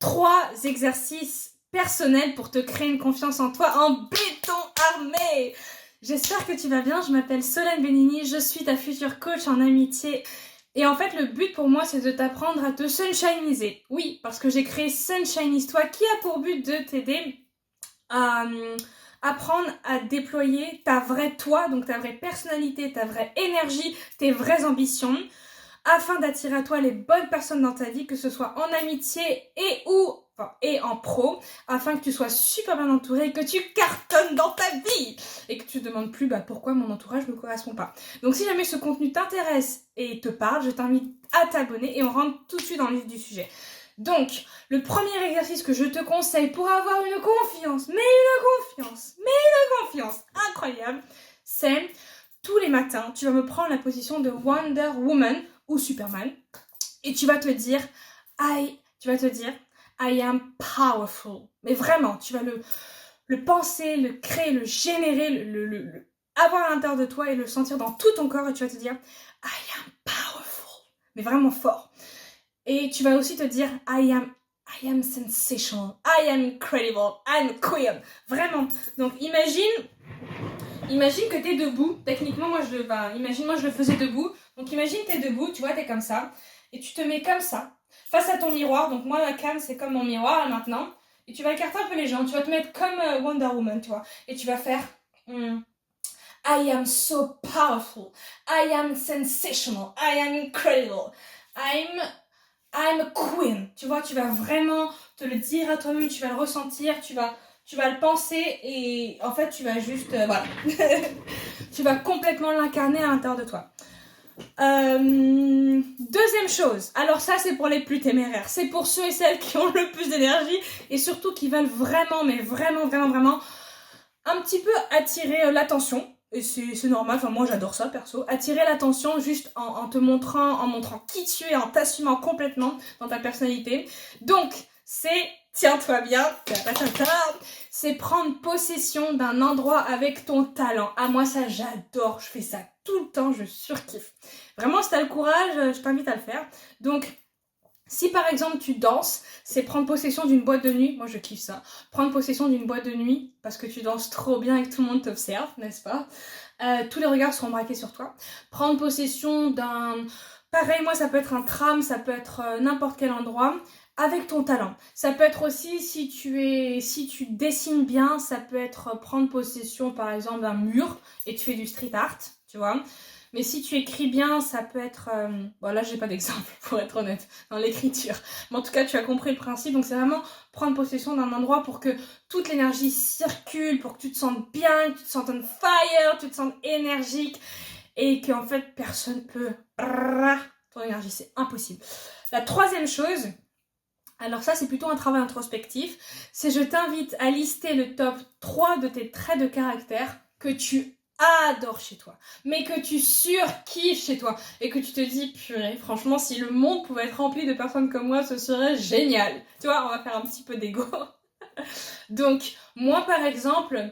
3 exercices personnels pour te créer une confiance en toi en béton armé. J'espère que tu vas bien, je m'appelle Solène Benigni, je suis ta future coach en amitié. Et en fait, le but pour moi, c'est de t'apprendre à te sunshiniser. Oui, parce que j'ai créé Sunshinize Toi, qui a pour but de t'aider à apprendre à déployer ta vraie toi, donc ta vraie personnalité, ta vraie énergie, tes vraies ambitions, afin d'attirer à toi les bonnes personnes dans ta vie, que ce soit en amitié et en pro, afin que tu sois super bien entouré et que tu cartonnes dans ta vie et que tu te demandes plus pourquoi mon entourage ne me correspond pas. Donc si jamais ce contenu t'intéresse et te parle, je t'invite à t'abonner et on rentre tout de suite dans le vif du sujet. Donc, le premier exercice que je te conseille pour avoir une confiance incroyable, c'est tous les matins, tu vas me prendre la position de Wonder Woman ou Superman et tu vas te dire I am powerful. Mais vraiment, tu vas le penser, le créer, le générer, le avoir à l'intérieur de toi et le sentir dans tout ton corps et tu vas te dire I am powerful. Mais vraiment fort. Et tu vas aussi te dire I am sensational, I am incredible, I'm queen. Vraiment. Donc imagine que t'es debout. Techniquement, moi je le faisais debout. Donc imagine t'es debout, tu vois, t'es comme ça. Et tu te mets comme ça, face à ton miroir. Donc moi, la cam, c'est comme mon miroir là, maintenant. Et tu vas écarter un peu les jambes. Tu vas te mettre comme Wonder Woman, tu vois. Et tu vas faire I am so powerful. I am sensational. I am incredible. I'm a queen. Tu vois, tu vas vraiment te le dire à toi-même, tu vas le ressentir, tu vas le penser et en fait, tu vas juste... voilà. Tu vas complètement l'incarner à l'intérieur de toi. Deuxième chose, alors ça c'est pour les plus téméraires, c'est pour ceux et celles qui ont le plus d'énergie et surtout qui veulent vraiment, mais vraiment, un petit peu attirer l'attention. Et c'est normal, enfin moi j'adore ça perso, attirer l'attention juste en montrant qui tu es, en t'assumant complètement dans ta personnalité. Donc c'est, tiens-toi bien, c'est prendre possession d'un endroit avec ton talent. Ah moi ça j'adore, je fais ça tout le temps, je surkiffe. Vraiment si t'as le courage, je t'invite à le faire. Donc si par exemple tu danses, c'est prendre possession d'une boîte de nuit, moi je kiffe ça, prendre possession d'une boîte de nuit parce que tu danses trop bien et que tout le monde t'observe, n'est-ce pas? Tous les regards seront braqués sur toi. Prendre possession d'un... Pareil, moi ça peut être un tram, ça peut être n'importe quel endroit, avec ton talent. Ça peut être aussi si tu dessines bien, ça peut être prendre possession par exemple d'un mur et tu fais du street art, tu vois. Mais si tu écris bien, ça peut être... Bon là j'ai pas d'exemple pour être honnête dans l'écriture. Mais en tout cas tu as compris le principe. Donc c'est vraiment prendre possession d'un endroit pour que toute l'énergie circule, pour que tu te sentes bien, que tu te sentes on fire, tu te sentes énergique. Et qu'en fait personne peut... Ton énergie, c'est impossible. La troisième chose, alors ça c'est plutôt un travail introspectif, c'est je t'invite à lister le top 3 de tes traits de caractère que tu adore chez toi, mais que tu surkiffes chez toi et que tu te dis purée, franchement si le monde pouvait être rempli de personnes comme moi ce serait génial. Tu vois, on va faire un petit peu d'ego. Donc moi par exemple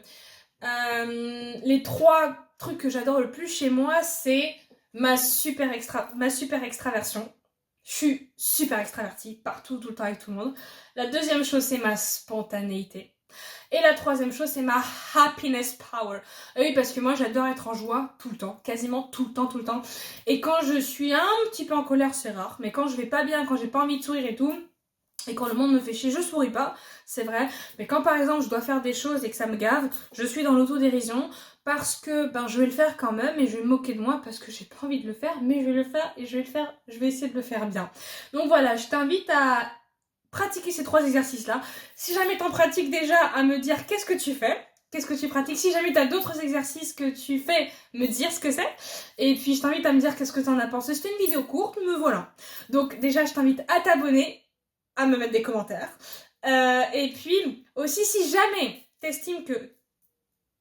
les 3 trucs que j'adore le plus chez moi, c'est ma super extraversion. Je suis super extravertie partout, tout le temps avec tout le monde. La deuxième chose, c'est ma spontanéité. Et la troisième chose, c'est ma happiness power. Oui, parce que moi, j'adore être en joie tout le temps, quasiment tout le temps. Et quand je suis un petit peu en colère, c'est rare. Mais quand je vais pas bien, quand j'ai pas envie de sourire et tout, et quand le monde me fait chier, je souris pas, c'est vrai. Mais quand par exemple, je dois faire des choses et que ça me gave, je suis dans l'autodérision parce que je vais le faire quand même et je vais me moquer de moi parce que j'ai pas envie de le faire, mais je vais le faire et je vais essayer de le faire bien. Donc voilà, je t'invite à pratiquer ces 3 exercices-là. Si jamais t'en pratiques déjà, à me dire qu'est-ce que tu fais, qu'est-ce que tu pratiques. Si jamais t'as d'autres exercices que tu fais, me dire ce que c'est. Et puis je t'invite à me dire qu'est-ce que t'en as pensé. C'était une vidéo courte, me voilà. Donc déjà, je t'invite à t'abonner, à me mettre des commentaires. Et puis aussi, si jamais t'estimes que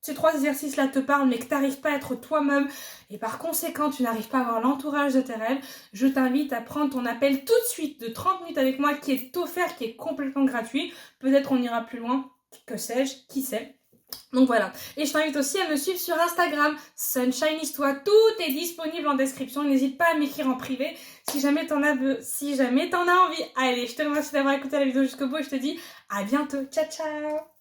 ces 3 exercices-là te parlent, mais que tu n'arrives pas à être toi-même, et par conséquent, tu n'arrives pas à avoir l'entourage de tes rêves, je t'invite à prendre ton appel tout de suite de 30 minutes avec moi, qui est offert, qui est complètement gratuit. Peut-être on ira plus loin, que sais-je, qui sait. Donc voilà. Et je t'invite aussi à me suivre sur Instagram, Sunshine Histoire. Tout est disponible en description. N'hésite pas à m'écrire en privé si jamais t'en as envie. Allez, je te remercie d'avoir écouté la vidéo jusqu'au bout et je te dis à bientôt. Ciao, ciao!